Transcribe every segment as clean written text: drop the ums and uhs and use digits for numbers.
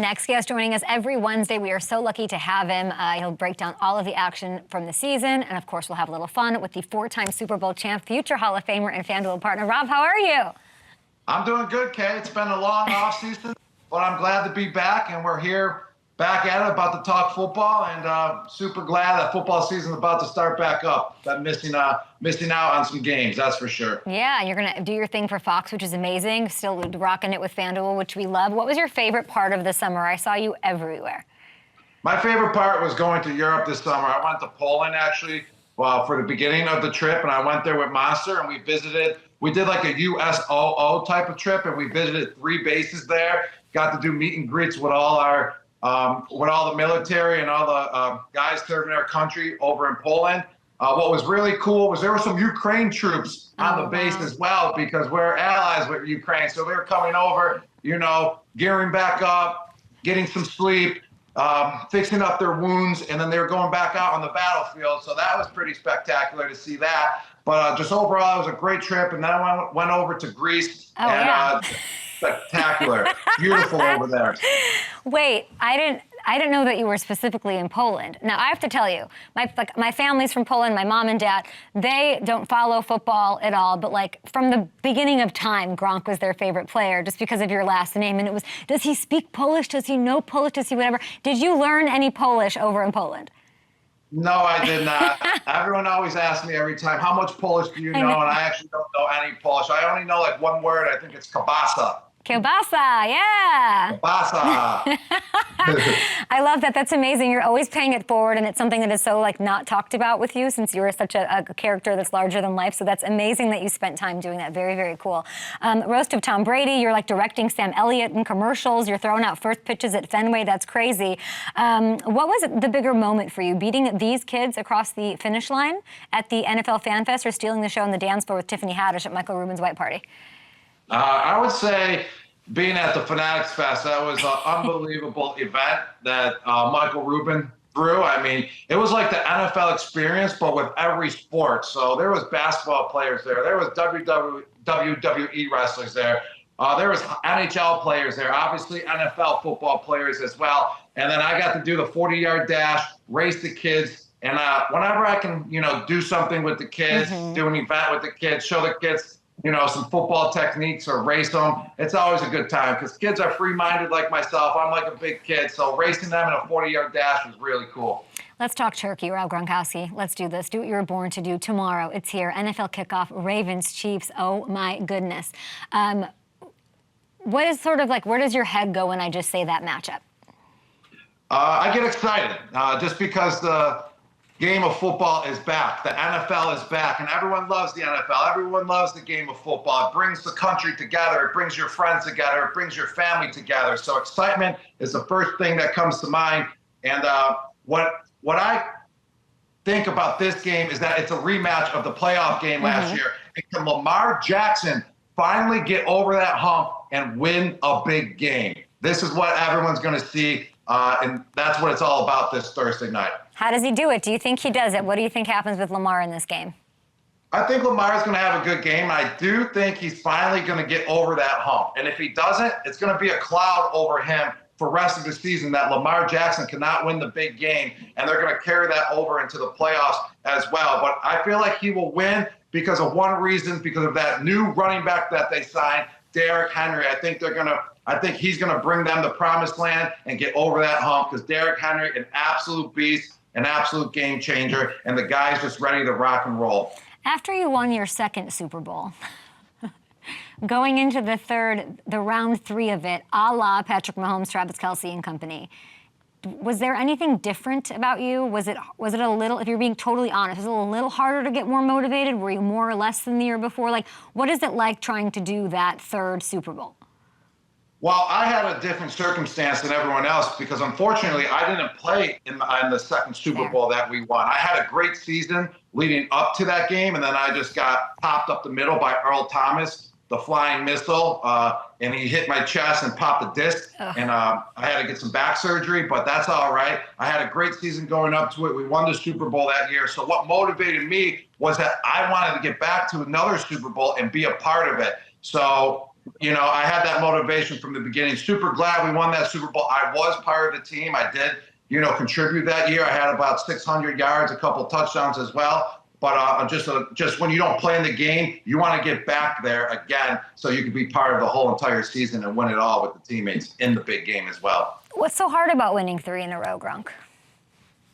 Next guest joining us every Wednesday. We are so lucky to have him. He'll break down all of the action from the season. And, of course, we'll have a little fun with the four-time Super Bowl champ, future Hall of Famer, and FanDuel partner. Rob, how are you? I'm doing good, Kay. It's been a long offseason, but I'm glad to be back. And we're here back at it, about to talk football. And super glad that football season is about to start back up. Been missing out on some games, that's for sure. Yeah, you're going to do your thing for Fox, which is amazing. Still rocking it with FanDuel, which we love. What was your favorite part of the summer? I saw you everywhere. My favorite part was going to Europe this summer. I went to Poland, actually, for the beginning of the trip, and I went there with Monster, and we did like a USOO type of trip, and we visited 3 bases there, got to do meet and greets with all the military and all the guys serving our country over in Poland. What was really cool was there were some Ukraine troops on the base as well, because we're allies with Ukraine. So they were coming over, gearing back up, getting some sleep, fixing up their wounds, and then they were going back out on the battlefield. So that was pretty spectacular to see that. But just overall, it was a great trip. And then I went over to Greece. Spectacular. Beautiful over there. Wait, I didn't know that you were specifically in Poland. Now, I have to tell you, my family's from Poland, my mom and dad, they don't follow football at all, but from the beginning of time, Gronk was their favorite player just because of your last name. And it was, does he speak Polish? Does he know Polish? Does he whatever? Did you learn any Polish over in Poland? No, I did not. Everyone always asks me every time, how much Polish do you know? And I actually don't know any Polish. I only know one word. I think it's kielbasa. Kielbasa, yeah. Kielbasa. I love that. That's amazing. You're always paying it forward, and it's something that is so not talked about with you, since you're such a character that's larger than life. So that's amazing that you spent time doing that. Very, very cool. Roast of Tom Brady. You're directing Sam Elliott in commercials. You're throwing out first pitches at Fenway. That's crazy. What was the bigger moment for you? Beating these kids across the finish line at the NFL Fan Fest, or stealing the show on the dance floor with Tiffany Haddish at Michael Rubin's white party? I would say being at the Fanatics Fest, that was an unbelievable event that Michael Rubin threw. I mean, it was like the NFL experience, but with every sport. So there was basketball players there. There was WWE wrestlers there. There was NHL players there, obviously NFL football players as well. And then I got to do the 40-yard dash, race the kids. And whenever I can, do something with the kids, do an event with the kids, show the kids, some football techniques or race them, it's always a good time, because kids are free-minded like myself. I'm like a big kid, so racing them in a 40-yard dash was really cool. Let's talk turkey, Rob Gronkowski. Let's do this. Do what you were born to do tomorrow. It's here. NFL kickoff, Ravens, Chiefs. Oh, my goodness. What is where does your head go when I just say that matchup? I get excited just because the game of football is back. The NFL is back, and everyone loves the NFL. Everyone loves the game of football. It brings the country together. It brings your friends together. It brings your family together. So excitement is the first thing that comes to mind. And what I think about this game is that it's a rematch of the playoff game last year. And can Lamar Jackson finally get over that hump and win a big game? This is what everyone's going to see, and that's what it's all about this Thursday night. How does he do it? Do you think he does it? What do you think happens with Lamar in this game? I think Lamar's going to have a good game. I do think he's finally going to get over that hump. And if he doesn't, it's going to be a cloud over him for the rest of the season, that Lamar Jackson cannot win the big game, and they're going to carry that over into the playoffs as well. But I feel like he will win because of one reason, because of that new running back that they signed, Derrick Henry. I think he's going to bring them the promised land and get over that hump, because Derrick Henry, an absolute beast, an absolute game changer, and the guy's just ready to rock and roll. After you won your second Super Bowl, going into the round 3 of it, a la Patrick Mahomes, Travis Kelce and company, was there anything different about you? Was it a little, if you're being totally honest, was it a little harder to get more motivated? Were you more or less than the year before? What is it like trying to do that third Super Bowl? Well, I had a different circumstance than everyone else, because unfortunately I didn't play in the second Super Bowl that we won. I had a great season leading up to that game, and then I just got popped up the middle by Earl Thomas, the flying missile, and he hit my chest and popped a disc. And I had to get some back surgery, but that's all right. I had a great season going up to it. We won the Super Bowl that year. So what motivated me was that I wanted to get back to another Super Bowl and be a part of it. So I had that motivation from the beginning. Super glad we won that Super Bowl. I was part of the team. I did, contribute that year. I had about 600 yards, a couple touchdowns as well. But just when you don't play in the game, you want to get back there again so you can be part of the whole entire season and win it all with the teammates in the big game as well. What's so hard about winning 3 in a row, Gronk?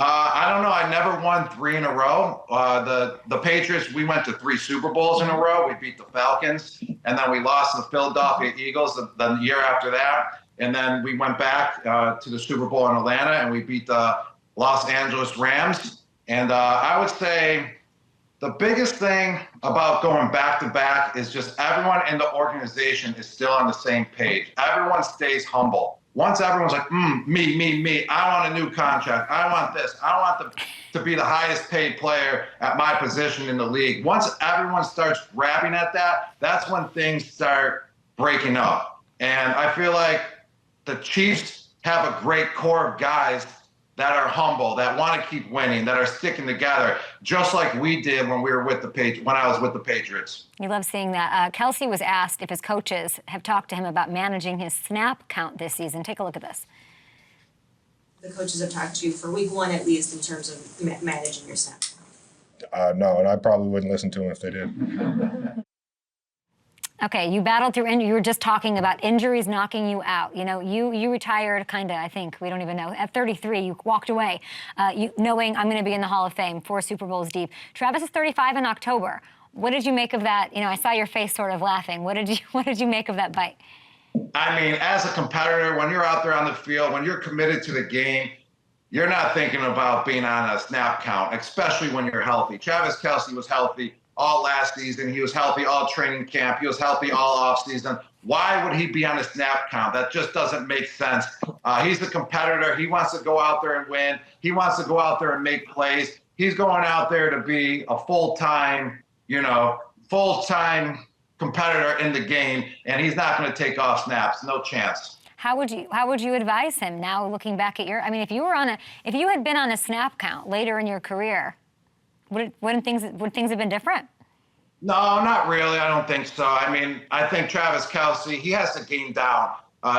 I don't know. I never won 3 in a row. The Patriots, we went to 3 Super Bowls in a row. We beat the Falcons, and then we lost to the Philadelphia Eagles the year after that. And then we went back to the Super Bowl in Atlanta, and we beat the Los Angeles Rams. And I would say the biggest thing about going back-to-back is just everyone in the organization is still on the same page. Everyone stays humble. Once everyone's like, me, I want a new contract. I want this. I want to be the highest paid player at my position in the league. Once everyone starts grabbing at that, that's when things start breaking up. And I feel like the Chiefs have a great core of guys that are humble, that want to keep winning, that are sticking together, just like we did when I was with the Patriots. You love seeing that. Kelce was asked if his coaches have talked to him about managing his snap count this season. Take a look at this. The coaches have talked to you for week 1 at least in terms of managing your snap count. No, and I probably wouldn't listen to him if they did. Okay, you battled through injury. You were just talking about injuries knocking you out. You retired kind of, I think, we don't even know. At 33, you walked away knowing I'm going to be in the Hall of Fame 4 Super Bowls deep. Travis is 35 in October. What did you make of that? I saw your face sort of laughing. What did you make of that bite? I mean, as a competitor, when you're out there on the field, when you're committed to the game, you're not thinking about being on a snap count, especially when you're healthy. Travis Kelce was healthy all last season. He was healthy all training camp. He was healthy all offseason. Why would he be on a snap count? That just doesn't make sense. He's a competitor. He wants to go out there and win. He wants to go out there and make plays. He's going out there to be a full-time competitor in the game, and he's not going to take off snaps. No chance. How would you advise him now, looking back at if you had been on a snap count later in your career, would things have been different? No, not really. I don't think so. I think Travis Kelce, he has to game down.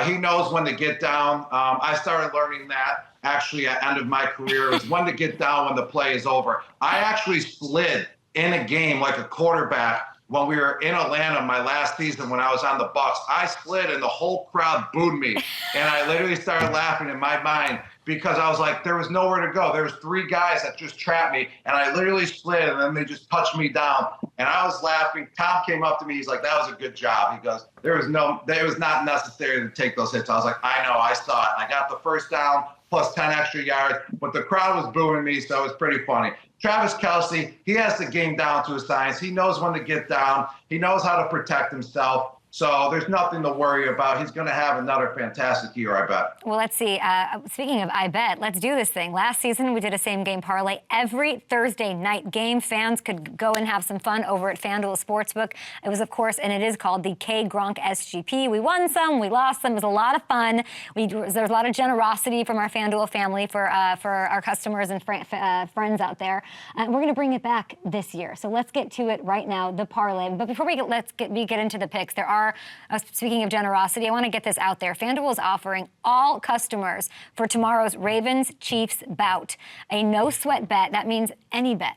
He knows when to get down. I started learning that actually at the end of my career is when to get down when the play is over. I actually slid in a game like a quarterback when we were in Atlanta my last season when I was on the Bucs. I slid and the whole crowd booed me. And I literally started laughing in my mind because I was like, there was nowhere to go. There was 3 guys that just trapped me, and I literally slid, and then they just touched me down. And I was laughing. Tom came up to me. He's like, that was a good job. He goes, it was not necessary to take those hits. I was like, I know, I saw it. I got the first down plus 10 extra yards, but the crowd was booing me, so it was pretty funny. Travis Kelce, he has the game down to a science. He knows when to get down. He knows how to protect himself. So there's nothing to worry about. He's going to have another fantastic year, I bet. Well, let's see. Speaking of I bet, let's do this thing. Last season, we did a same-game parlay. Every Thursday night game, fans could go and have some fun over at FanDuel Sportsbook. It was, of course, and it is called the K Gronk SGP. We won some, we lost some. It was a lot of fun. There was a lot of generosity from our FanDuel family for our customers and friends out there. We're going to bring it back this year. So let's get to it right now, the parlay. But before we get into the picks, there are speaking of generosity, I want to get this out there. FanDuel is offering all customers for tomorrow's Ravens-Chiefs bout a no-sweat bet. That means any bet.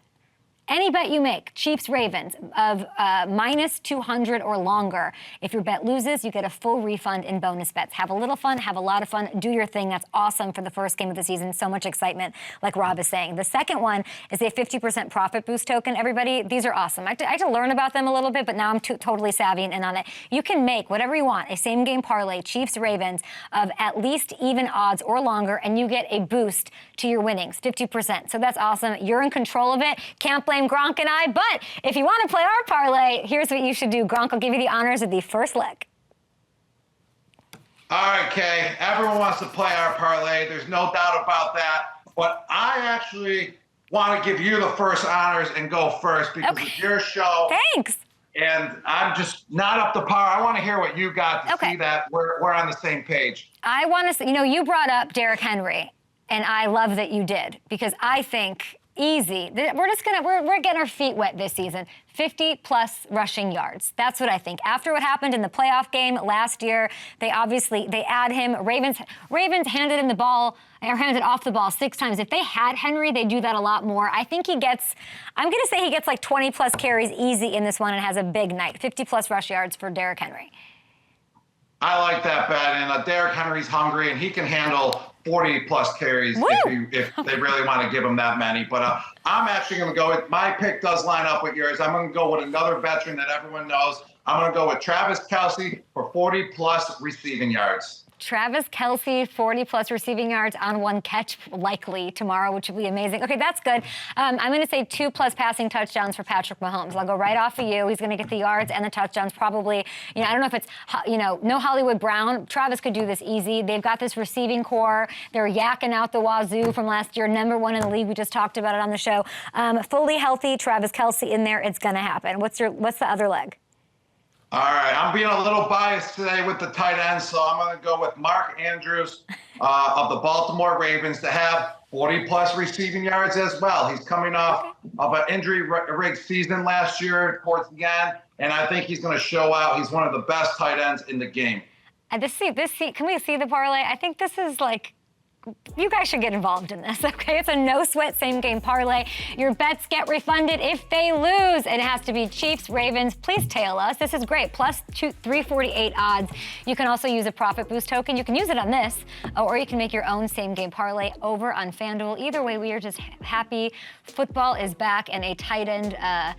Any bet you make, Chiefs-Ravens, of minus 200 or longer. If your bet loses, you get a full refund in bonus bets. Have a little fun, have a lot of fun, do your thing. That's awesome for the first game of the season. So much excitement, like Rob is saying. The second one is a 50% profit boost token. Everybody, these are awesome. I had to learn about them a little bit, but now I'm totally savvy and in on it. You can make whatever you want, a same-game parlay, Chiefs-Ravens, of at least even odds or longer, and you get a boost to your winnings, 50%. So that's awesome. You're in control of it. Can't blame Gronk and I, but if you want to play our parlay, here's what you should do. Gronk will give you the honors of the first leg. All right, Kay. Everyone wants to play our parlay. There's no doubt about that. But I actually want to give you the first honors and go first because it's your show. Thanks. And I'm just not up to par. I want to hear what you got to see that we're on the same page. I want to, you brought up Derrick Henry, and I love that you did because I think easy. We're getting our feet wet this season. 50-plus rushing yards. That's what I think. After what happened in the playoff game last year, they add him. Ravens handed him the ball, or handed off the ball 6 times. If they had Henry, they'd do that a lot more. I think I'm going to say he gets like 20-plus carries easy in this one and has a big night. 50-plus rush yards for Derrick Henry. I like that bet, and Derrick Henry's hungry, and he can handle 40-plus carries if they really want to give him that many. But I'm actually going to go with, my pick does line up with yours. I'm going to go with another veteran that everyone knows. I'm going to go with Travis Kelce for 40-plus receiving yards. Travis Kelce, 40-plus receiving yards on 1 catch, likely tomorrow, which would be amazing. Okay, that's good. I'm going to say 2-plus passing touchdowns for Patrick Mahomes. I'll go right off of you. He's going to get the yards and the touchdowns probably. I don't know if it's, no Hollywood Brown. Travis could do this easy. They've got this receiving core. They're yakking out the wazoo from last year, #1 in the league. We just talked about it on the show. Fully healthy, Travis Kelce in there. It's going to happen. What's the other leg? All right, I'm being a little biased today with the tight end, so I'm going to go with Mark Andrews of the Baltimore Ravens to have 40-plus receiving yards as well. He's coming off of an injury-rigged season last year towards the end, and I think he's going to show out. He's one of the best tight ends in the game. Can we see the parlay? I think this is like, you guys should get involved in this, okay? It's a no-sweat same-game parlay. Your bets get refunded if they lose. It has to be Chiefs, Ravens. Please tail us. This is great. Plus 348 odds. You can also use a Profit Boost token. You can use it on this, or you can make your own same-game parlay over on FanDuel. Either way, we are just happy. Football is back, and a tight end, a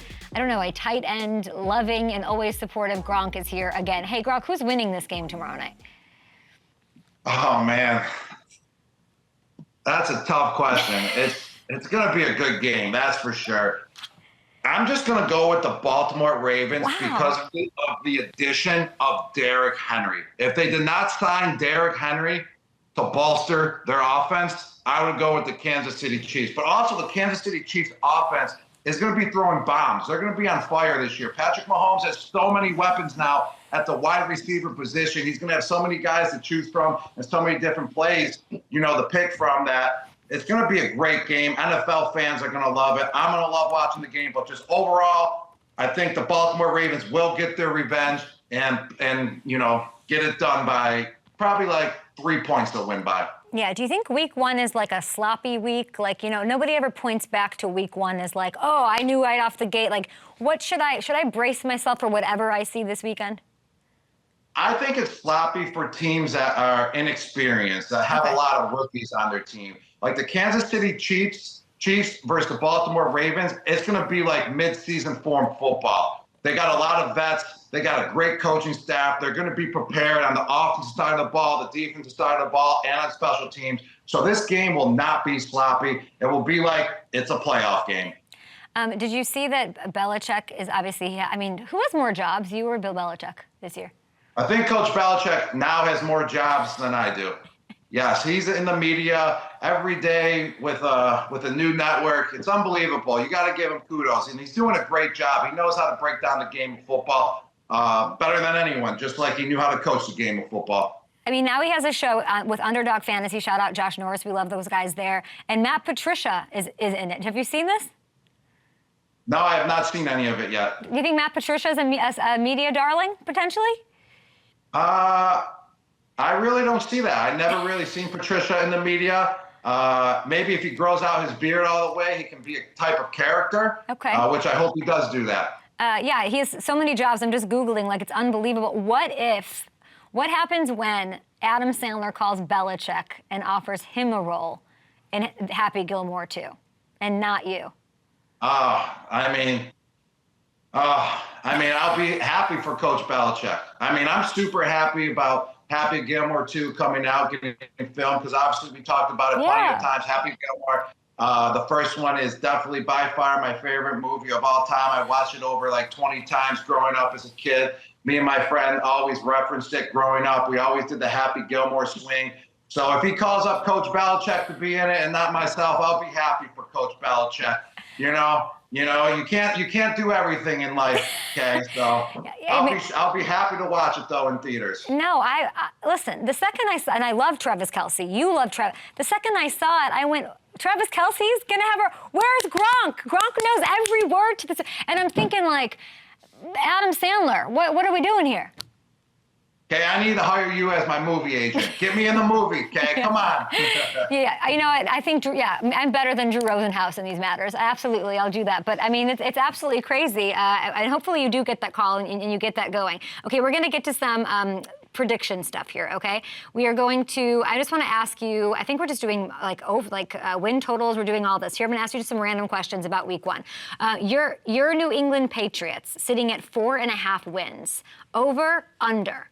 tight end loving and always supportive Gronk is here again. Hey, Gronk, who's winning this game tomorrow night? Oh, man. That's a tough question. It's going to be a good game, that's for sure. I'm just going to go with the Baltimore Ravens because of the addition of Derrick Henry. If they did not sign Derrick Henry to bolster their offense, I would go with the Kansas City Chiefs. But also the Kansas City Chiefs offense is going to be throwing bombs. They're going to be on fire this year. Patrick Mahomes has so many weapons now at the wide receiver position. He's going to have so many guys to choose from and so many different plays, to pick from that. It's going to be a great game. NFL fans are going to love it. I'm going to love watching the game. But just overall, I think the Baltimore Ravens will get their revenge and get it done by probably like 3 points to win by. Yeah, do you think week 1 is like a sloppy week? Like, nobody ever points back to week 1 as like, oh, I knew right off the gate. Like, what should I brace myself for whatever I see this weekend? I think it's sloppy for teams that are inexperienced, that have a lot of rookies on their team. Like the Kansas City Chiefs versus the Baltimore Ravens, it's going to be like mid-season form football. They got a lot of vets. They got a great coaching staff. They're going to be prepared on the offensive side of the ball, the defensive side of the ball, and on special teams. So this game will not be sloppy. It will be like it's a playoff game. Did you see that Belichick is obviously, who has more jobs, you or Bill Belichick this year? I think Coach Belichick now has more jobs than I do. Yes, he's in the media every day with a new network. It's unbelievable. You got to give him kudos, and he's doing a great job. He knows how to break down the game of football better than anyone, just like he knew how to coach the game of football. Now he has a show with Underdog Fantasy. Shout out Josh Norris. We love those guys there. And Matt Patricia is in it. Have you seen this? No, I have not seen any of it yet. Do you think Matt Patricia is a media darling, potentially? I really don't see that. I never really seen Patricia in the media. Maybe if he grows out his beard all the way, he can be a type of character. Okay. Which I hope he does do that. Yeah, he has so many jobs. I'm just Googling, like it's unbelievable. What happens when Adam Sandler calls Belichick and offers him a role in Happy Gilmore 2 and not you? I'll be happy for Coach Belichick. I'm super happy about Happy Gilmore 2 coming out, getting filmed, because obviously we talked about it plenty of times. Happy Gilmore, the first one is definitely by far my favorite movie of all time. I watched it over like 20 times growing up as a kid. Me and my friend always referenced it growing up. We always did the Happy Gilmore swing. So if he calls up Coach Belichick to be in it and not myself, I'll be happy for Coach Belichick. You can't do everything in life, okay? So I'll be happy to watch it though in theaters. No, I listen. The second I saw, and I love Travis Kelce. You love Travis. The second I saw it, I went, Travis Kelce's gonna have her. Where's Gronk? Gronk knows every word to this. And I'm thinking like, Adam Sandler, what are we doing here? Okay, I need to hire you as my movie agent. Get me in the movie, okay? Come on. Yeah, you know, I think, I'm better than Drew Rosenhaus in these matters. Absolutely, I'll do that. But, I mean, it's absolutely crazy. And hopefully you do get that call and you get that going. Okay, we're going to get to some prediction stuff here, okay? We are going to, I just want to ask you, I think we're just doing win totals. We're doing all this. Here, I'm going to ask you just some random questions about week one. Your New England Patriots sitting at 4.5 wins. Over, under?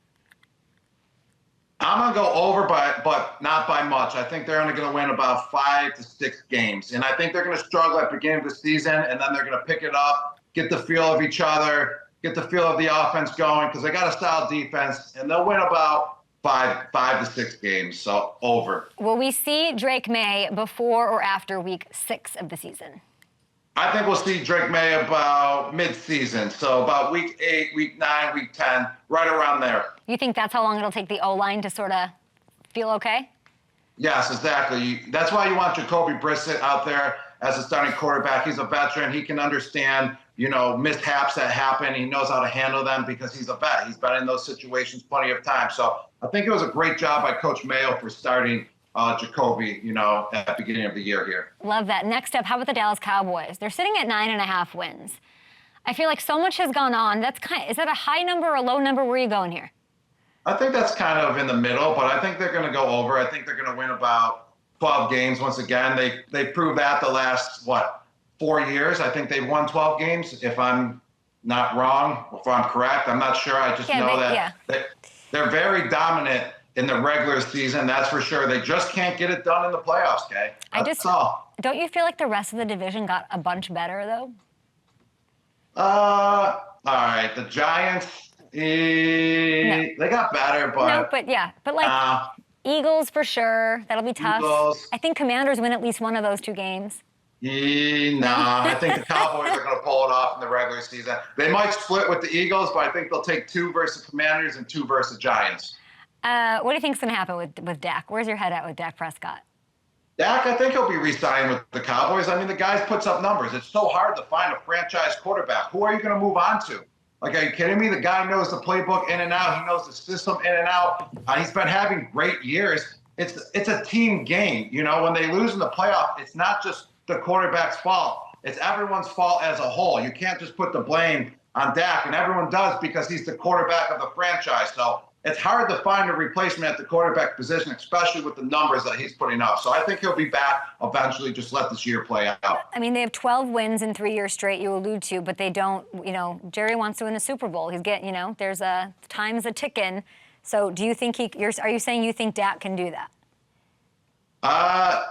I'm going to go over, but not by much. I think they're only going to win about 5 to 6 games. And I think they're going to struggle at the beginning of the season, and then they're going to pick it up, get the feel of each other, get the feel of the offense going, because they got a solid defense, and they'll win about 5 to 6 games. So over. Will we see Drake May before or after week 6 of the season? I think we'll see Drake May about mid-season, so about week 8, week 9, week 10, right around there. You think that's how long it'll take the O-line to sort of feel okay? Yes, exactly. That's why you want Jacoby Brissett out there as a starting quarterback. He's a veteran. He can understand, mishaps that happen. He knows how to handle them because he's a vet. He's been in those situations plenty of times. So I think it was a great job by Coach Mayo for starting Jacoby, at the beginning of the year here. Love that. Next up, how about the Dallas Cowboys? They're sitting at 9.5 wins. I feel like so much has gone on. Is that a high number or a low number? Where are you going here? I think that's kind of in the middle, but I think they're going to go over. I think they're going to win about 12 games once again. They proved that the last, 4 years. I think they've won 12 games, if I'm not wrong, if I'm correct. I'm not sure. I just know that they're very dominant in the regular season, that's for sure. They just can't get it done in the playoffs, okay? That's all. Don't you feel like the rest of the division got a bunch better, though? All right. The Giants, they got better, but... No, but Eagles for sure. That'll be tough. Eagles. I think Commanders win at least one of those 2 games. I think the Cowboys are going to pull it off in the regular season. They might split with the Eagles, but I think they'll take 2 versus Commanders and 2 versus Giants. What do you think's going to happen with Dak? Where's your head at with Dak Prescott? Dak, I think he'll be re-signed with the Cowboys. I mean, the guy puts up numbers. It's so hard to find a franchise quarterback. Who are you going to move on to? Like, are you kidding me? The guy knows the playbook in and out. He knows the system in and out. He's been having great years. It's a team game. When they lose in the playoff, it's not just the quarterback's fault. It's everyone's fault as a whole. You can't just put the blame on Dak, and everyone does because he's the quarterback of the franchise. So it's hard to find a replacement at the quarterback position, especially with the numbers that he's putting up. So I think he'll be back eventually. Just let this year play out. I mean, they have 12 wins in 3 years straight, you allude to, but they don't, Jerry wants to win a Super Bowl. He's getting, there's time's a ticking. So do you think are you saying you think Dak can do that? I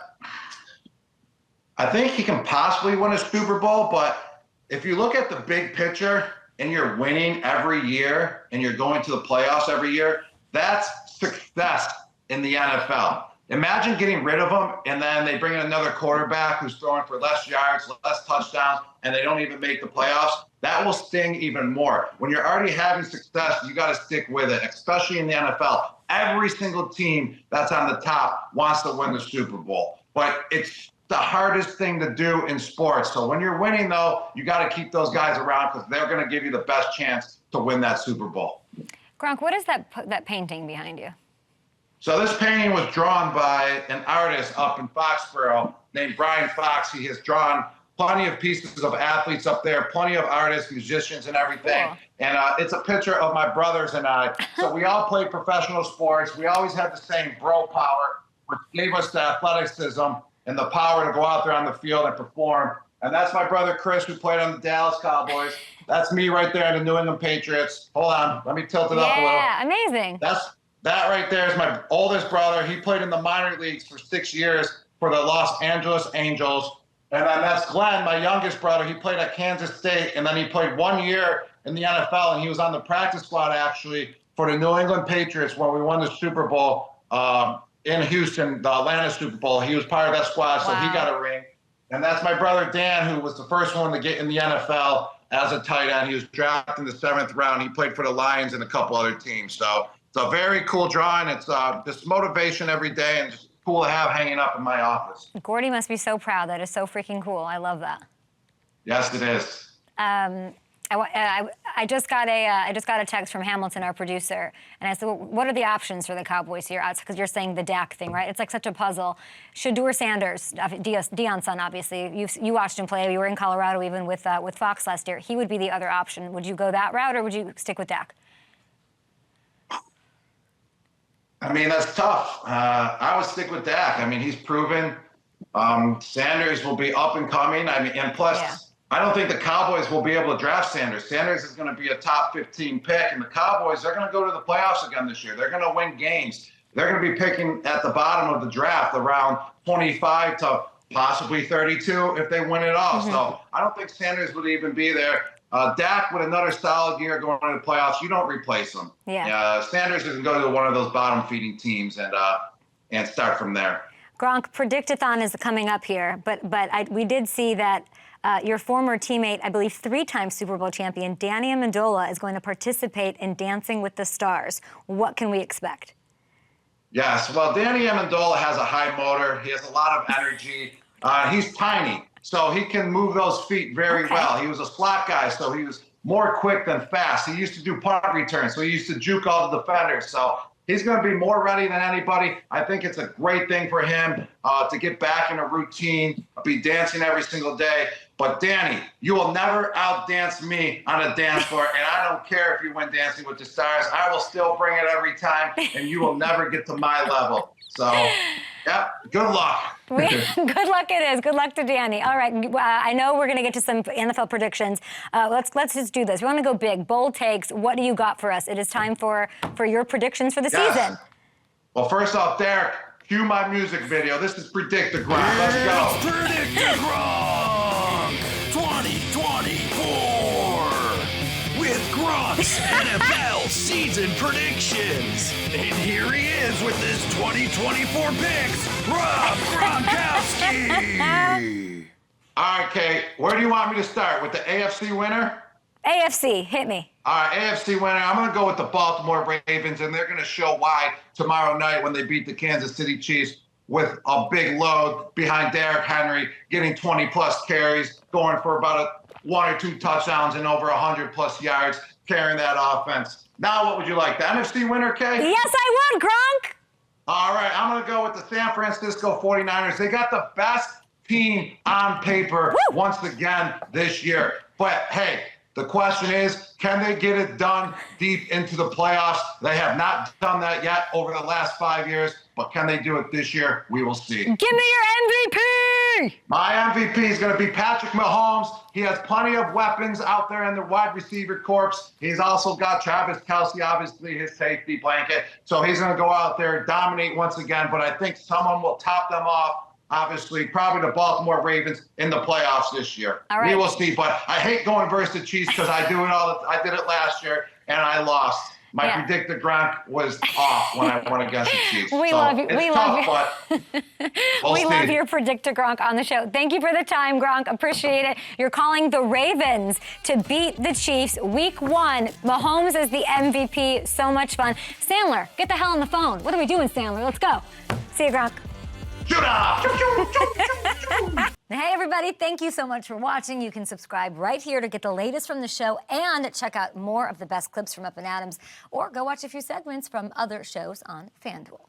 think he can possibly win a Super Bowl, but if you look at the big picture, and you're winning every year and you're going to the playoffs every year, that's success in the NFL. Imagine getting rid of him and then they bring in another quarterback who's throwing for less yards, less touchdowns, and they don't even make the playoffs. That will sting even more. When you're already having success, you got to stick with it, especially in the NFL. Every single team that's on the top wants to win the Super Bowl, but it's the hardest thing to do in sports. So when you're winning, though, you got to keep those guys around because they're going to give you the best chance to win that Super Bowl. Gronk, what is that painting behind you? So this painting was drawn by an artist up in Foxborough named Brian Fox. He has drawn plenty of pieces of athletes up there, plenty of artists, musicians, and everything. Cool. And it's a picture of my brothers and I. So we all played professional sports. We always had the same bro power, which gave us the athleticism and the power to go out there on the field and perform. And that's my brother Chris, who played on the Dallas Cowboys. That's me right there in the New England Patriots. Hold on, let me tilt it up a little. Yeah, amazing. That right there is my oldest brother. He played in the minor leagues for 6 years for the Los Angeles Angels. And then that's Glenn, my youngest brother. He played at Kansas State, and then he played 1 year in the NFL, and he was on the practice squad, actually, for the New England Patriots when we won the Super Bowl in Houston, the Atlanta Super Bowl. He was part of that squad, so he got a ring. And that's my brother Dan, who was the first one to get in the NFL as a tight end. He was drafted in the 7th round. He played for the Lions and a couple other teams. So it's a very cool drawing. It's just motivation every day and just cool to have hanging up in my office. Gordy must be so proud. That is so freaking cool. I love that. Yes, it is. I just got a text from Hamilton, our producer, and I said, well, "What are the options for the Cowboys here?" Because you're saying the Dak thing, right? It's like such a puzzle. Shedeur Sanders, Deion's son, obviously. You watched him play. You were in Colorado even with Fox last year. He would be the other option. Would you go that route, or would you stick with Dak? I mean, that's tough. I would stick with Dak. I mean, he's proven. Sanders will be up and coming. I mean, and plus. Yeah. I don't think the Cowboys will be able to draft Sanders. Sanders is going to be a top 15 pick, and the Cowboys, they're going to go to the playoffs again this year. They're going to win games. They're going to be picking at the bottom of the draft around 25 to possibly 32 if they win it all. Mm-hmm. So I don't think Sanders would even be there. Dak, with another solid year going to the playoffs, you don't replace him. Yeah. Sanders is going to go to one of those bottom-feeding teams and start from there. Gronk, Predictathon is coming up here, but we did see that your former teammate, I believe 3-time Super Bowl champion, Danny Amendola, is going to participate in Dancing with the Stars. What can we expect? Yes, well, Danny Amendola has a high motor. He has a lot of energy. He's tiny, so he can move those feet very well. He was a slot guy, so he was more quick than fast. He used to do punt returns, so he used to juke all the defenders. So he's going to be more ready than anybody. I think it's a great thing for him to get back in a routine, be dancing every single day. But Danny, you will never outdance me on a dance floor, and I don't care if you win Dancing with the Stars. I will still bring it every time, and you will never get to my level. So, yeah, good luck. Good luck it is. Good luck to Danny. All right, I know we're going to get to some NFL predictions. Let's just do this. We want to go big, bold takes. What do you got for us? It is time for your predictions for the season. Well, first off, Derek, cue my music video. This is Predict the Gronk. Let's go. Predict the Gronk 2024 with Gronk's NFL season predictions. And here he is with his 2024 picks, Rob Gronkowski. All right, Kate, where do you want me to start? With the AFC winner? AFC, hit me. All right, AFC winner. I'm going to go with the Baltimore Ravens, and they're going to show why tomorrow night when they beat the Kansas City Chiefs with a big load behind Derrick Henry, getting 20-plus carries, going for about 1 or 2 touchdowns and over 100-plus yards, carrying that offense. Now, what would you like? The NFC winner, Kay? Yes, I would, Gronk. All right, I'm going to go with the San Francisco 49ers. They got the best team on paper once again this year. But, hey, the question is, can they get it done deep into the playoffs? They have not done that yet over the last 5 years, but can they do it this year? We will see. Give me your MVP! My MVP is going to be Patrick Mahomes. He has plenty of weapons out there in the wide receiver corps. He's also got Travis Kelce, obviously his safety blanket. So he's going to go out there, dominate once again, but I think someone will top them off. Obviously, probably the Baltimore Ravens in the playoffs this year. All right. We will see, but I hate going versus the Chiefs because I did it last year and I lost. My Predict the Gronk was off when I went against the Chiefs. We love you. We love your Predict the Gronk on the show. Thank you for the time, Gronk. Appreciate it. You're calling the Ravens to beat the Chiefs week 1. Mahomes is the MVP. So much fun. Sandler, get the hell on the phone. What are we doing, Sandler? Let's go. See you, Gronk. Hey, everybody. Thank you so much for watching. You can subscribe right here to get the latest from the show and check out more of the best clips from Up and Adams, or go watch a few segments from other shows on FanDuel.